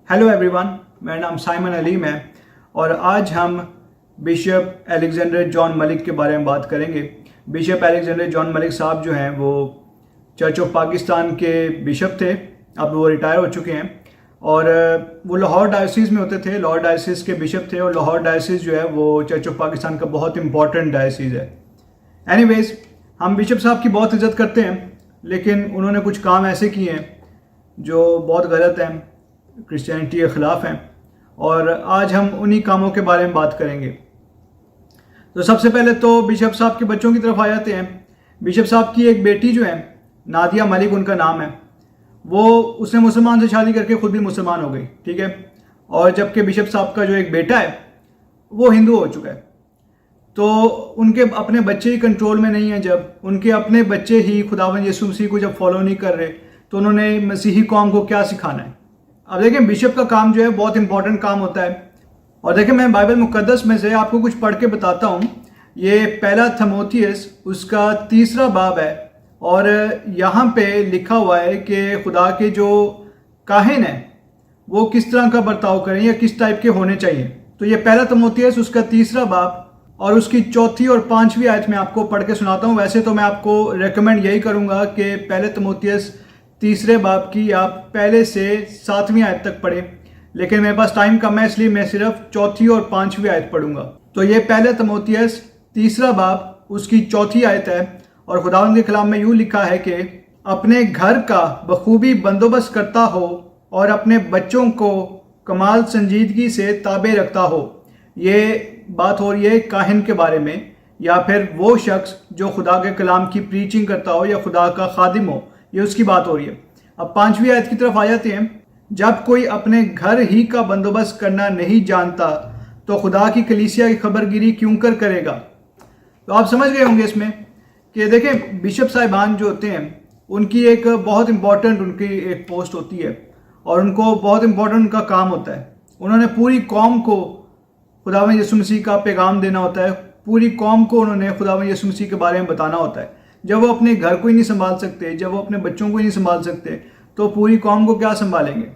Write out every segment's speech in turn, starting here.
Hello everyone, मेरा नाम Simon Aleem है और आज हम बिशप अलेक्जेंडर जॉन मलिक के बारे में बात करेंगे। बिशप अलेक्जेंडर जॉन मलिक साहब जो हैं वो चर्च ऑफ पाकिस्तान के बिशप थे। अब वो रिटायर हो चुके हैं और वो लाहौर डायोसिस में होते थे। लाहौर डायोसिस के बिशप थे और लाहौर डायोसिस जो है वो चर्च ऑफ पाकिस्तान का बहुत इंपॉर्टेंट डायोसिस है। एनीवेज, हम बिशप साहब की बहुत इज़्ज़त करते हैं, लेकिन उन्होंने कुछ काम ऐसे किए हैं जो बहुत गलत हैं, क्रिश्चियनिटी के ख़िलाफ़ हैं, और आज हम उन्हीं कामों के बारे में बात करेंगे। तो सबसे पहले तो बिशप साहब के बच्चों की तरफ आ जाते हैं। बिशप साहब की एक बेटी जो है, नादिया मलिक उनका नाम है, उसने मुसलमान से शादी करके ख़ुद भी मुसलमान हो गई, ठीक है। और जबकि बिशप साहब का जो एक बेटा है वो हिंदू हो चुका है। तो उनके अपने बच्चे ही कंट्रोल में नहीं हैं। जब उनके अपने बच्चे ही खुदावंद यीशु मसीह को जब फॉलो नहीं कर रहे तो उन्होंने मसीही कौम को क्या सिखाना है। अब देखें, बिशप का काम जो है बहुत इंपॉर्टेंट काम होता है। और देखें, मैं बाइबल मुकद्दस में से आपको कुछ पढ़ के बताता हूँ। ये पहला थिमोथियस उसका 3 बाब है और यहाँ पे लिखा हुआ है कि खुदा के जो काहिन हैं वो किस तरह का बर्ताव करें या किस टाइप के होने चाहिए। तो ये पहला थिमोथियस उसका 3 बाब और उसकी 4 और 5वीं आयत में आपको पढ़ के सुनाता हूँ। वैसे तो मैं आपको रेकमेंड यही करूँगा कि पहले थिमोथियस 3 बाब की आप पहले से 7वीं आयत तक पढ़ें, लेकिन मेरे पास टाइम कम है इसलिए मैं सिर्फ 4 और 5वीं आयत पढ़ूंगा। तो ये पहले थिमोथियस 3 बाब उसकी 4 आयत है और खुदावंद के कलाम में यूँ लिखा है कि अपने घर का बखूबी बंदोबस्त करता हो और अपने बच्चों को कमाल संजीदगी से ताबे रखता हो। ये बात हो रही है काहिन के बारे में, या फिर वो शख्स जो खुदा के कलाम की प्रीचिंग करता हो या खुदा का खादिम हो, ये उसकी बात हो रही है। अब 5वीं आयत की तरफ आ जाते हैं। जब कोई अपने घर ही का बंदोबस्त करना नहीं जानता तो खुदा की कलीसिया की खबरगिरी क्यों करेगा। तो आप समझ गए होंगे इसमें कि देखें, बिशप साहिबान जो होते हैं उनकी एक बहुत इंपॉर्टेंट उनकी एक पोस्ट होती है और उनको बहुत इंपॉर्टेंट उनका काम होता है। उन्होंने पूरी कौम को खुदावंद यीशु मसीह का पैगाम देना होता है। पूरी कौम को उन्होंने खुदावंद यीशु मसीह के बारे में बताना होता है। जब वो अपने घर को ही नहीं संभाल सकते, जब वो अपने बच्चों को ही नहीं संभाल सकते, तो पूरी कौम को क्या संभालेंगे।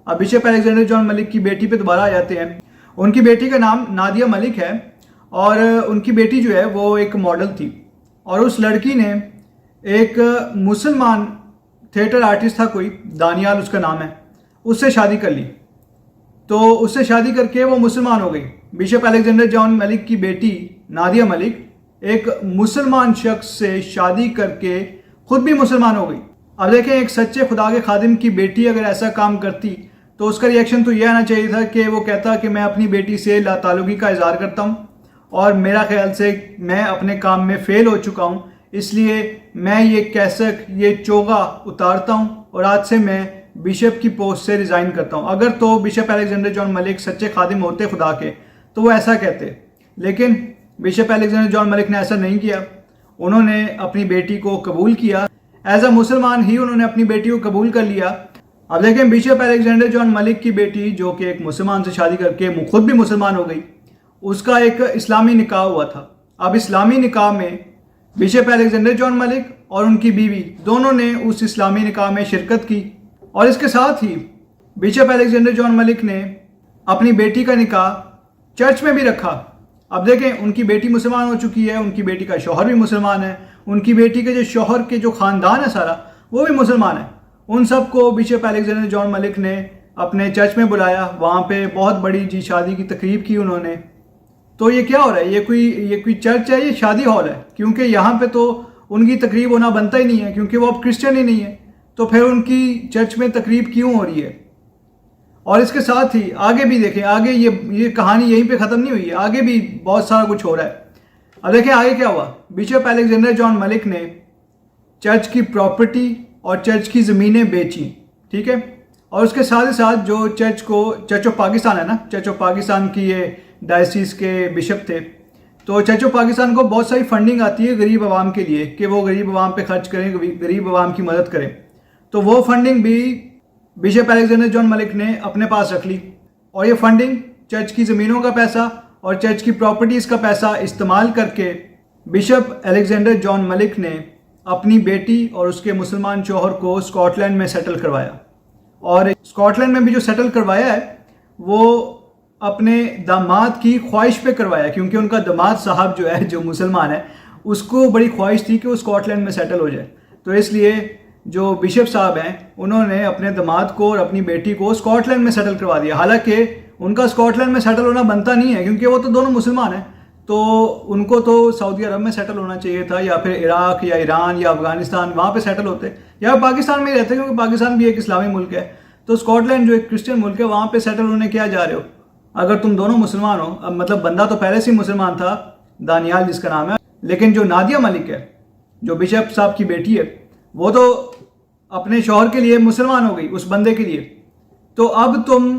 अब बिशप अलेक्जेंडर जॉन मलिक की बेटी पे दोबारा आ जाते हैं। उनकी बेटी का नाम नादिया मलिक है और उनकी बेटी जो है वो एक मॉडल थी और उस लड़की ने एक मुसलमान थिएटर आर्टिस्ट था, कोई दानियाल उसका नाम है, उससे शादी कर ली। तो उससे शादी करके वो मुसलमान हो गई। बिशप अलेक्जेंडर जॉन मलिक की बेटी नादिया मलिक एक मुसलमान शख्स से शादी करके खुद भी मुसलमान हो गई। अब देखें, एक सच्चे खुदा के खादिम की बेटी अगर ऐसा काम करती तो उसका रिएक्शन तो यह आना चाहिए था कि वो कहता कि मैं अपनी बेटी से लाताल्लुकी का इजहार करता हूँ और मेरा ख्याल से मैं अपने काम में फेल हो चुका हूँ, इसलिए मैं ये कैसक, ये चोगा उतारता हूँ और आज से मैं बिशप की पोस्ट से रिज़ाइन करता हूँ। अगर तो बिशप अलेक्जेंडर जॉन मलिक सच्चे खादिम होते खुदा के तो वो ऐसा कहते, लेकिन बिशप अलेक्जेंडर जॉन मलिक ने ऐसा नहीं किया। उन्होंने अपनी बेटी को कबूल किया, एज अ मुसलमान ही उन्होंने अपनी बेटी को कबूल कर लिया। अब देखें, बिशप अलेक्जेंडर जॉन मलिक की बेटी जो कि एक मुसलमान से शादी करके खुद भी मुसलमान हो गई, उसका एक इस्लामी निकाह हुआ था। अब इस्लामी निकाह में बिशप अलेक्जेंडर जॉन मलिक और उनकी बीवी दोनों ने उस इस्लामी निकाह में शिरकत की और इसके साथ ही बिशप अलेक्जेंडर जॉन मलिक ने अपनी बेटी का निकाह चर्च में भी रखा। अब देखें, उनकी बेटी मुसलमान हो चुकी है, उनकी बेटी का शौहर भी मुसलमान है, उनकी बेटी के जो शौहर के जो ख़ानदान है सारा वो भी मुसलमान है। उन सब को बिशप अलेक्जेंडर जॉन मलिक ने अपने चर्च में बुलाया, वहाँ पे बहुत बड़ी जी शादी की तकरीब की उन्होंने। तो ये क्या हो रहा है, ये कोई चर्च है, ये शादी हॉल है, क्योंकि यहाँ पे तो उनकी तकरीब होना बनता ही नहीं है, क्योंकि वो अब क्रिश्चियन ही नहीं है। तो फिर उनकी चर्च में तकरीब क्यों हो रही है। और इसके साथ ही आगे भी देखें, आगे ये कहानी यहीं पे ख़त्म नहीं हुई है, आगे भी बहुत सारा कुछ हो रहा है। अब देखें आगे क्या हुआ। बिशप अलेक्जेंडर जॉन मलिक ने चर्च की प्रॉपर्टी और चर्च की ज़मीनें बेची, ठीक है। और उसके साथ ही साथ जो चर्च ऑफ पाकिस्तान है ना, चर्च ऑफ पाकिस्तान की ये डायसिस के बिशप थे, तो चर्च ऑफ पाकिस्तान को बहुत सारी फंडिंग आती है गरीब आवाम के लिए कि वो गरीब आवाम पे खर्च करें, गरीब आवाम की मदद करें। तो वो फंडिंग भी बिशप अलेक्जेंडर जॉन मलिक ने अपने पास रख ली और ये फंडिंग चर्च की ज़मीनों का पैसा और चर्च की प्रॉपर्टीज़ का पैसा इस्तेमाल करके बिशप अलेक्जेंडर जॉन मलिक ने अपनी बेटी और उसके मुसलमान शौहर को स्कॉटलैंड में सेटल करवाया। اور اسکاٹ لینڈ میں بھی جو سیٹل کروایا ہے وہ اپنے داماد کی خواہش پہ کروایا، کیونکہ ان کا داماد صاحب جو ہے جو مسلمان ہے اس کو بڑی خواہش تھی کہ وہ اسکاٹ لینڈ میں سیٹل ہو جائے، تو اس لیے جو بشپ صاحب ہیں انہوں نے اپنے داماد کو اور اپنی بیٹی کو اسکاٹ لینڈ میں سیٹل کروا دیا. حالانکہ ان کا اسکاٹ لینڈ میں سیٹل ہونا بنتا نہیں ہے، کیونکہ وہ تو دونوں مسلمان ہیں، تو ان کو تو سعودی عرب میں سیٹل ہونا چاہیے تھا، یا پھر عراق یا ایران یا افغانستان وہاں پہ سیٹل ہوتے، یا پاکستان میں ہی رہتے کیونکہ پاکستان بھی ایک اسلامی ملک ہے. تو اسکاٹ لینڈ جو ایک کرسچن ملک ہے وہاں پہ سیٹل ہونے کیا جا رہے ہو اگر تم دونوں مسلمان ہو؟ اب مطلب بندہ تو پہلے سے ہی مسلمان تھا، دانیال جس کا نام ہے، لیکن جو نادیہ ملک ہے جو بشپ صاحب کی بیٹی ہے وہ تو اپنے شوہر کے لیے مسلمان ہو گئی اس بندے کے لیے، تو اب تم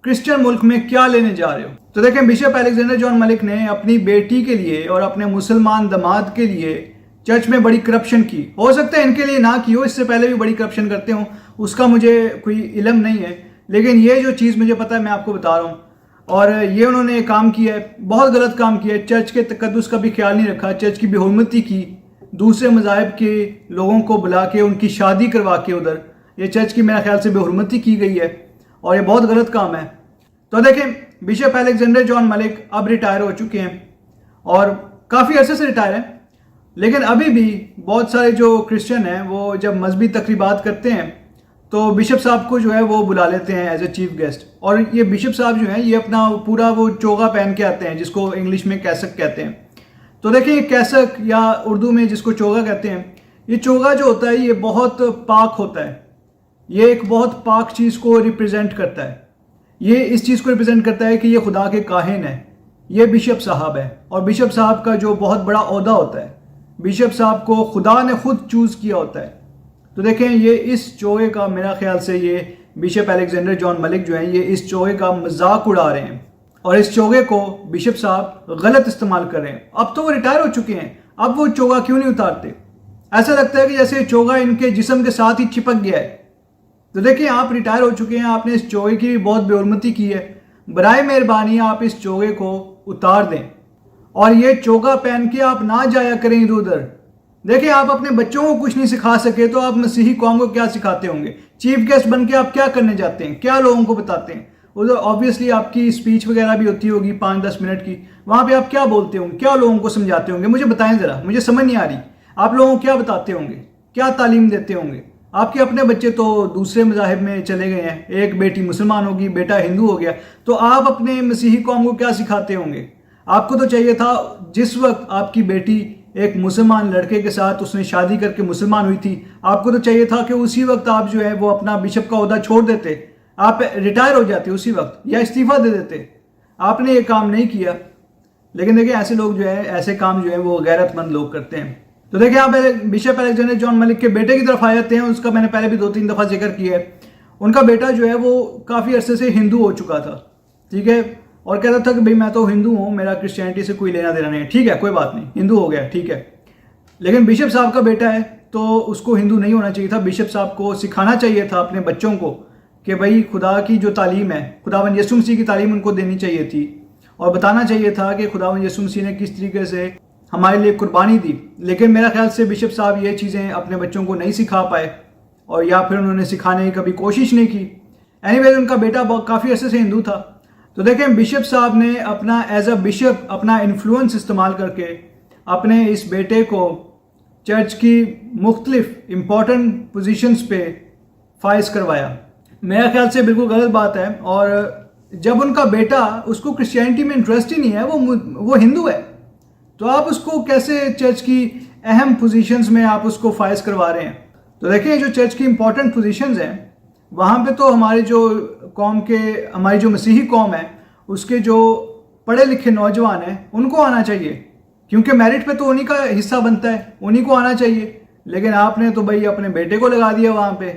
کرسچن ملک میں کیا لینے جا رہے ہو؟ تو دیکھیں بشپ الیگزینڈر جان ملک نے اپنی بیٹی کے لیے اور اپنے مسلمان داماد کے لیے چرچ میں بڑی کرپشن کی. ہو سکتا ہے ان کے لیے نہ کی ہو، اس سے پہلے بھی بڑی کرپشن کرتے ہوں، اس کا مجھے کوئی علم نہیں ہے، لیکن یہ جو چیز مجھے پتہ ہے میں آپ کو بتا رہا ہوں. اور یہ انہوں نے کام کیا ہے، بہت غلط کام کیا ہے. چرچ کے تقدس کا بھی خیال نہیں رکھا، چرچ کی بے حرمتی کی، دوسرے مذاہب کے لوگوں کو بلا کے ان کی شادی کروا کے ادھر، یہ چرچ کی میرے خیال سے بے حرمتی کی گئی ہے اور یہ بہت غلط کام ہے. تو دیکھیں بشپ الیگزینڈر جان ملک اب ریٹائر ہو چکے ہیں اور کافی عرصے سے ریٹائر ہیں، لیکن ابھی بھی بہت سارے جو کرسچن ہیں وہ جب مذہبی تقریبات کرتے ہیں تو بشپ صاحب کو جو ہے وہ بلا لیتے ہیں ایز اے چیف گیسٹ. اور یہ بشپ صاحب جو ہیں یہ اپنا پورا وہ چوغا پہن کے آتے ہیں جس کو انگلش میں کیسک کہتے ہیں. تو دیکھیں یہ کیسک یا اردو میں جس کو چوغا کہتے ہیں، یہ چوغا جو ہوتا ہے یہ بہت پاک ہوتا ہے، یہ ایک بہت پاک چیز کو ریپرزینٹ کرتا ہے. یہ اس چیز کو ریپرزینٹ کرتا ہے کہ یہ خدا کے کاہن ہے، یہ بشپ صاحب ہے. اور بشپ صاحب کا جو بہت بڑا عہدہ ہوتا ہے، بشپ صاحب کو خدا نے خود چوز کیا ہوتا ہے. تو دیکھیں یہ اس چوغے کا میرا خیال سے یہ بشپ الیگزینڈر جان ملک جو ہیں یہ اس چوغے کا مذاق اڑا رہے ہیں اور اس چوغے کو بشپ صاحب غلط استعمال کر رہے ہیں. اب تو وہ ریٹائر ہو چکے ہیں، اب وہ چوغا کیوں نہیں اتارتے؟ ایسا لگتا ہے کہ جیسے چوغا ان کے جسم کے ساتھ ہی چپک گیا ہے. تو دیکھیں آپ ریٹائر ہو چکے ہیں، آپ نے اس چوغے کی بہت بے حرمتی کی ہے، برائے مہربانی آپ اس چوغے کو اتار دیں اور یہ چوغا پہن کے آپ نہ جایا کریں ادھر ادھر. دیکھیں آپ اپنے بچوں کو کچھ نہیں سکھا سکے تو آپ مسیحی قوم کو کیا سکھاتے ہوں گے؟ چیف گیسٹ بن کے آپ کیا کرنے جاتے ہیں؟ کیا لوگوں کو بتاتے ہیں؟ ادھر آبویسلی آپ کی اسپیچ وغیرہ بھی ہوتی ہوگی 5-10 منٹ کی، وہاں پہ آپ کیا بولتے ہوں گے؟ کیا لوگوں کو سمجھاتے ہوں گے؟ مجھے بتائیں ذرا، مجھے سمجھ نہیں آ رہی. آپ لوگوں کو کیا بتاتے ہوں گے؟ کیا تعلیم دیتے ہوں گے؟ آپ کے اپنے بچے تو دوسرے مذاہب میں چلے گئے ہیں، ایک بیٹی مسلمان ہوگی، بیٹا ہندو ہو گیا، تو آپ اپنے مسیحی قوم کو کیا سکھاتے ہوں گے؟ آپ کو تو چاہیے تھا جس وقت آپ کی بیٹی ایک مسلمان لڑکے کے ساتھ اس نے شادی کر کے مسلمان ہوئی تھی، آپ کو تو چاہیے تھا کہ اسی وقت آپ جو ہے وہ اپنا بشپ کا عہدہ چھوڑ دیتے، آپ ریٹائر ہو جاتے اسی وقت یا استعفیٰ دے دیتے. آپ نے یہ کام نہیں کیا. لیکن دیکھیں ایسے لوگ جو ہے ایسے کام جو ہے وہ غیرت مند لوگ کرتے ہیں. تو دیکھیں آپ بشپ الیگزینڈر جان ملک کے بیٹے کی طرف آ جاتے ہیں. اس کا میں نے پہلے بھی 2-3 دفعہ ذکر کیا ہے. ان کا بیٹا جو ہے وہ کافی عرصے سے ہندو ہو چکا تھا، ٹھیک ہے، اور کہتا تھا کہ بھئی میں تو ہندو ہوں، میرا کرسچینٹی سے کوئی لینا دینا نہیں ہے. ٹھیک ہے کوئی بات نہیں، ہندو ہو گیا ٹھیک ہے، لیکن بشپ صاحب کا بیٹا ہے تو اس کو ہندو نہیں ہونا چاہیے تھا. بشپ صاحب کو سکھانا چاہیے تھا اپنے بچوں کو کہ بھئی خدا کی جو تعلیم ہے، خداوند یسوع مسیح کی تعلیم ان کو دینی چاہیے تھی اور بتانا چاہیے تھا کہ خداوند یسوع مسیح نے کس طریقے سے ہمارے لیے قربانی دی. لیکن میرا خیال سے بشپ صاحب یہ چیزیں اپنے بچوں کو نہیں سکھا پائے اور یا پھر انہوں نے سکھانے کی کبھی کوشش نہیں کی. اینی ویز ان کا بیٹا کافی عرصے سے ہندو تھا. تو دیکھیں بشپ صاحب نے اپنا ایز اے بشپ اپنا انفلوئنس استعمال کر کے اپنے اس بیٹے کو چرچ کی مختلف امپورٹنٹ پوزیشنز پہ فائز کروایا. میرا خیال سے بالکل غلط بات ہے. اور جب ان کا بیٹا اس کو کرسچینٹی میں انٹرسٹ ہی نہیں ہے، وہ ہندو ہے، تو آپ اس کو کیسے چرچ کی اہم پوزیشنز میں آپ اس کو فائز کروا رہے ہیں؟ تو دیکھیں جو چرچ کی امپورٹنٹ پوزیشنز ہیں وہاں پہ تو ہماری جو مسیحی قوم ہے اس کے جو پڑھے لکھے نوجوان ہیں ان کو آنا چاہیے، کیونکہ میرٹ پہ تو انہی کا حصہ بنتا ہے، انہی کو آنا چاہیے. لیکن آپ نے تو بھائی اپنے بیٹے کو لگا دیا وہاں پہ.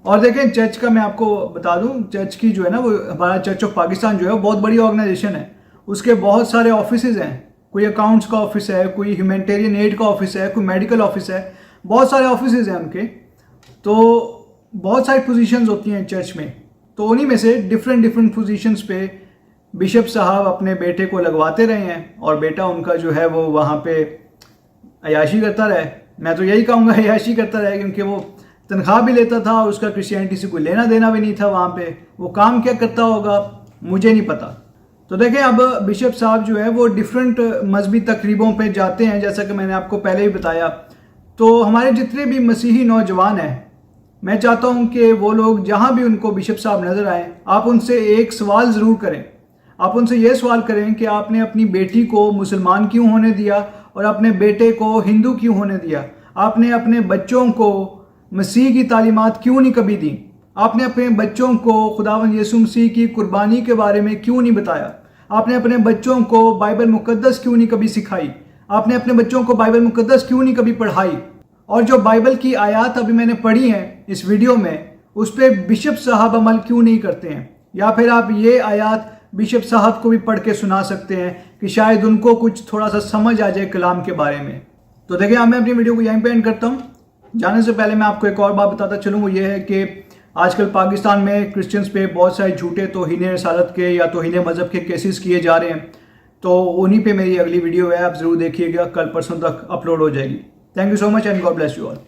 اور دیکھیں چرچ کا میں آپ کو بتا دوں، چرچ کی جو ہے نا وہ ہمارا چرچ آف پاکستان جو ہے بہت بڑی آرگنائزیشن ہے. اس کے بہت سارے آفیسز ہیں، کوئی اکاؤنٹس کا آفس ہے، کوئی ہیومینٹیرین ایڈ کا آفس ہے، کوئی میڈیکل آفس ہے، بہت سارے آفیسز ہیں ان کے. تو بہت ساری پوزیشنز ہوتی ہیں چرچ میں، تو انہی میں سے ڈفرینٹ پوزیشنز پہ بشپ صاحب اپنے بیٹے کو لگواتے رہے ہیں اور بیٹا ان کا جو ہے وہ وہاں پہ عیاشی کرتا رہے. میں تو یہی کہوں گا عیاشی کرتا رہے، کیونکہ وہ तनख्वाह भी लेता था और उसका क्रिश्चियनिटी से कोई लेना देना भी नहीं था वहाँ पे। वो काम क्या करता होगा मुझे नहीं पता। तो देखें, अब बिशप साहब जो है वो डिफरेंट मजहबी तकरीबों पे जाते हैं, जैसा कि मैंने आपको पहले ही बताया। तो हमारे जितने भी मसीही नौजवान हैं, मैं चाहता हूँ कि वो लोग जहाँ भी उनको बिशप साहब नज़र आए, आप उनसे एक सवाल ज़रूर करें। आप उनसे ये सवाल करें कि आपने अपनी बेटी को मुसलमान क्यों होने दिया और अपने बेटे को हिंदू क्यों होने दिया? आपने अपने बच्चों को मसीह की तालीमात क्यों नहीं कभी दी? आपने अपने बच्चों को खुदावंद यीशु मसीह की कुर्बानी के बारे में क्यों नहीं बताया? आपने अपने बच्चों को बाइबल मुकद्दस क्यों नहीं कभी सिखाई? आपने अपने बच्चों को बाइबल मुकद्दस क्यों नहीं कभी पढ़ाई? और जो बाइबल की आयत अभी मैंने पढ़ी हैं इस वीडियो में, उस पर बिशप साहब अमल क्यों नहीं करते हैं? या फिर आप ये आयत बिशप साहब को भी पढ़ के सुना सकते हैं कि शायद उनको कुछ थोड़ा सा समझ आ जाए कलाम के बारे में। तो देखिए, अब मैं अपनी वीडियो को यहीं पे एंड करता हूँ। जाने से पहले मैं आपको एक और बात बताता चलूँ, वो ये है कि आजकल पाकिस्तान में क्रिश्चियंस पे बहुत सारे झूठे तौहीन रिसालत के या तौहीन मज़हब के केसेस किए जा रहे हैं। तो उन्हीं पे मेरी अगली वीडियो है, आप ज़रूर देखिएगा, कल परसों तक अपलोड हो जाएगी। Thank you so much and God bless you all.